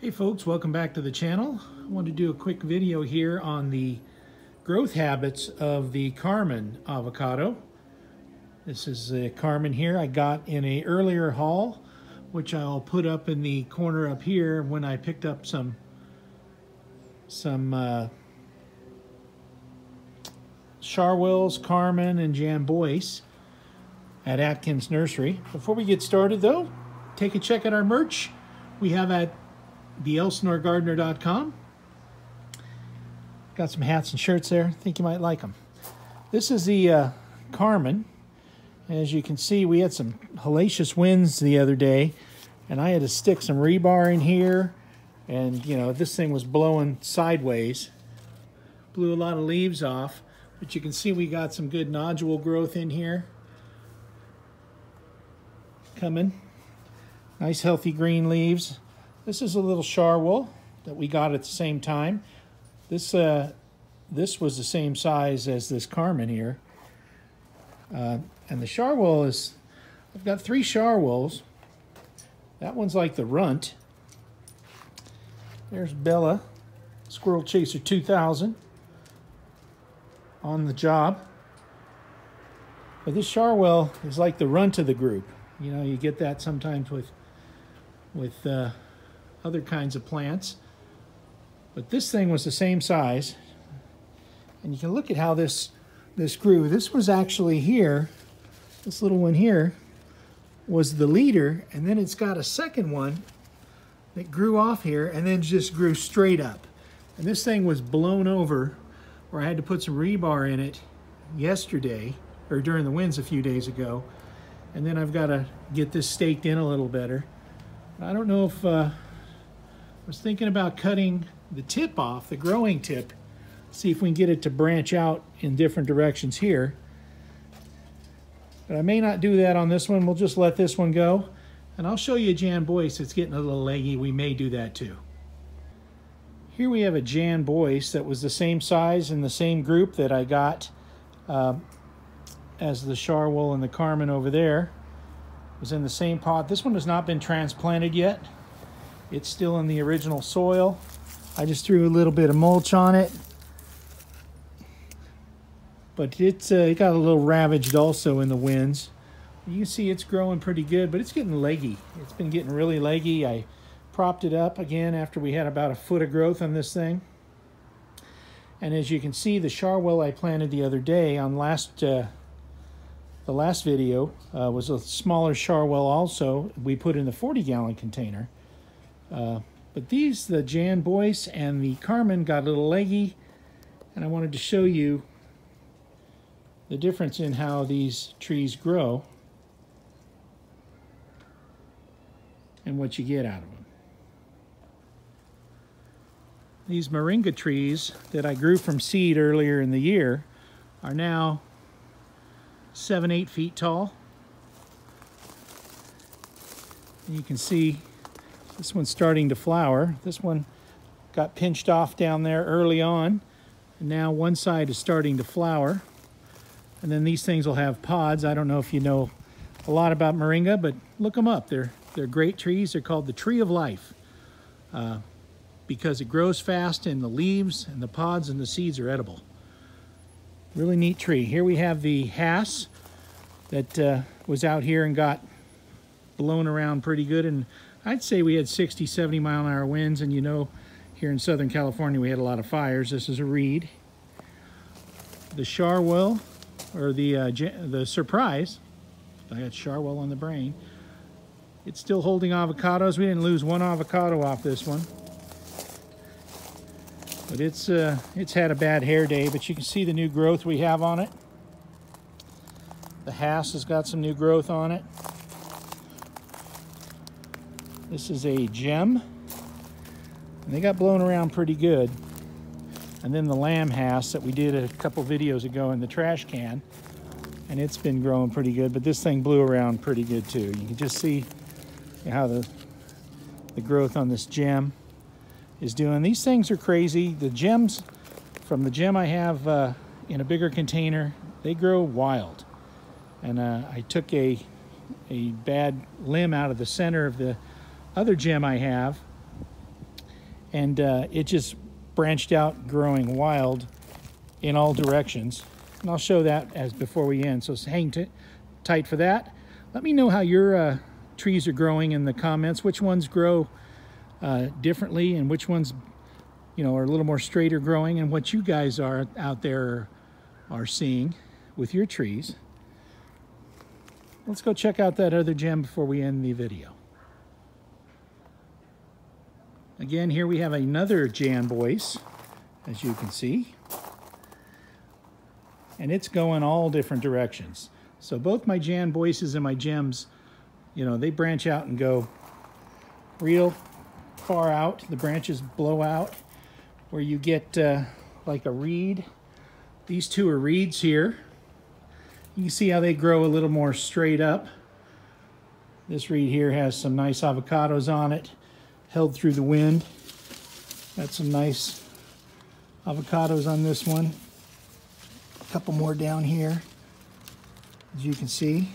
Hey folks, welcome back to the channel. I want to do a quick video here on the growth habits of the Carmen avocado. This is a Carmen here I got in a earlier haul, which I'll put up in the corner up here when I picked up some Sharwills, Carmen, and Jambois at Atkins Nursery. Before we get started though, take a check at our merch we have at theelsnoregardener.com. Got some hats and shirts there. I think you might like them. This is the Carmen. As you can see, we had some hellacious winds the other day, and I had to stick some rebar in here, and you know, this thing was blowing sideways. Blew a lot of leaves off, but you can see we got some good nodule growth in here. Coming. Nice healthy green leaves. This is a little Sharwill that we got at the same time. This was the same size as this Carmen here. And the Sharwill is, I've got 3 Sharwills. That one's like the runt. There's Bella, Squirrel Chaser 2000, on the job. But this Sharwill is like the runt of the group. You know, you get that sometimes with other kinds of plants. But this thing was the same size. And you can look at how this grew. This was actually here, this little one here, was the leader, and then it's got a second one that grew off here and then just grew straight up. And this thing was blown over where I had to put some rebar in it yesterday, or during the winds a few days ago. And then I've got to get this staked in a little better. I don't know if, I was thinking about cutting the tip off, the growing tip, see if we can get it to branch out in different directions here. But I may not do that on this one. We'll just let this one go. And I'll show you a Jambois that's getting a little leggy. We may do that too. Here we have a Jambois that was the same size and the same group that I got as the Sharwill and the Carmen over there. It was in the same pot. This one has not been transplanted yet. It's still in the original soil. I just threw a little bit of mulch on it. But it got a little ravaged also in the winds. You can see it's growing pretty good, but it's getting leggy. It's been getting really leggy. I propped it up again after we had about a foot of growth on this thing. And as you can see, the Sharwill I planted the other day on the last video was a smaller Sharwill also. We put in the 40-gallon container. But these, the Jambois and the Carmen, got a little leggy, and I wanted to show you the difference in how these trees grow and what you get out of them. These moringa trees that I grew from seed earlier in the year are now 7-8 feet tall. And you can see this one's starting to flower. This one got pinched off down there early on, and now one side is starting to flower. And then these things will have pods. I don't know if you know a lot about moringa, but look them up. They're great trees. They're called the tree of life because it grows fast, and the leaves and the pods and the seeds are edible. Really neat tree. Here we have the Hass that was out here and got blown around pretty good, and I'd say we had 60, 70 mile an hour winds, and you know, here in Southern California we had a lot of fires. This is a reed. The Sharwill, or the Surprise, I got Sharwill on the brain. It's still holding avocados. We didn't lose one avocado off this one. But it's had a bad hair day, but you can see the new growth we have on it. The Hass has got some new growth on it. This is a Gem, and they got blown around pretty good. And then the Lamb Hass that we did a couple videos ago in the trash can, and it's been growing pretty good, but this thing blew around pretty good too. You can just see how the growth on this Gem is doing. These things are crazy. The gems, from the Gem I have in a bigger container, they grow wild. And I took a bad limb out of the center of the other gem I have, and it just branched out, growing wild in all directions. And I'll show that as before we end, so hang tight for that. Let me know how your trees are growing in the comments, which ones grow differently and which ones, you know, are a little more straighter growing, and what you guys are out there are seeing with your trees. Let's go check out that other gem before we end the video. Again, here we have another Janbois, as you can see. And it's going all different directions. So both my Janboises and my gems, you know, they branch out and go real far out. The branches blow out where you get like a reed. These two are reeds here. You can see how they grow a little more straight up. This reed here has some nice avocados on it, held through the wind. Got some nice avocados on this one. A couple more down here, as you can see.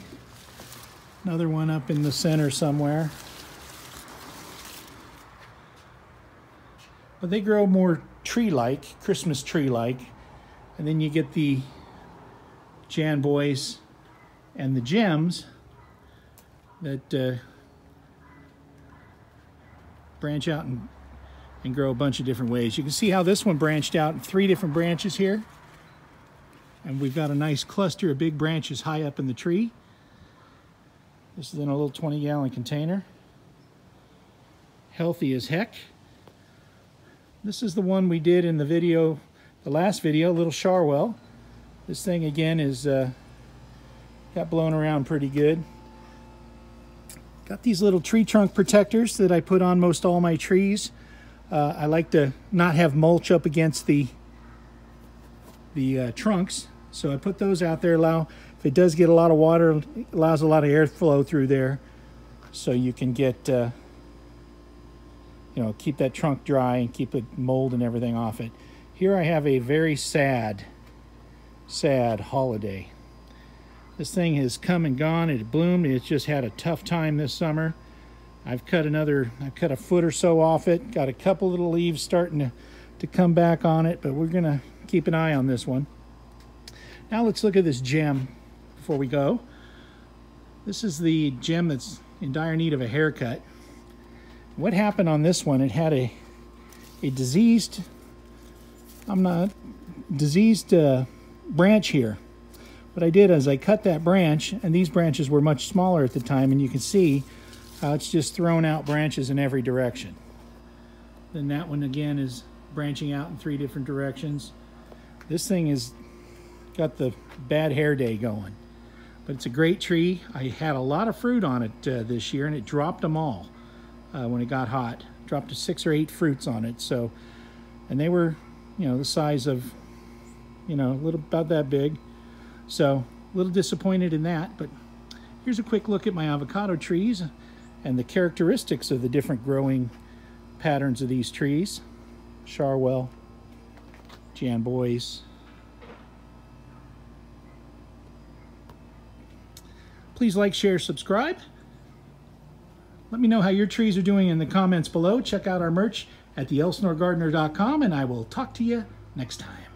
Another one up in the center somewhere. But they grow more tree-like, Christmas tree-like. And then you get the Janbois and the gems that branch out and grow a bunch of different ways. You can see how this one branched out in 3 different branches here. And we've got a nice cluster of big branches high up in the tree. This is in a little 20-gallon container. Healthy as heck. This is the one we did in the video, the last video, little Sharwill. This thing again is got blown around pretty good. Got these little tree trunk protectors that I put on most all my trees. I like to not have mulch up against the trunks, so I put those out there. If it does get a lot of water, it allows a lot of airflow through there, so you can get you know, keep that trunk dry and keep the mold and everything off it. Here I have a very sad holiday. This thing has come and gone. It bloomed. It's just had a tough time this summer. I've cut a foot or so off it. Got a couple little leaves starting to come back on it, but we're gonna keep an eye on this one. Now let's look at this gem before we go. This is the gem that's in dire need of a haircut. What happened on this one, it had a diseased branch here. What I did is I cut that branch, and these branches were much smaller at the time, and you can see how it's just thrown out branches in every direction. Then that one again is branching out in 3 different directions. This thing has got the bad hair day going, but it's a great tree. I had a lot of fruit on it this year, and it dropped them all when it got hot. Dropped to 6 or 8 fruits on it. So, and they were, you know, the size of, you know, a little about that big. So a little disappointed in that, but here's a quick look at my avocado trees and the characteristics of the different growing patterns of these trees. Sharwill, Janbois. Please like, share, subscribe. Let me know how your trees are doing in the comments below. Check out our merch at theelsnoregardener.com, and I will talk to you next time.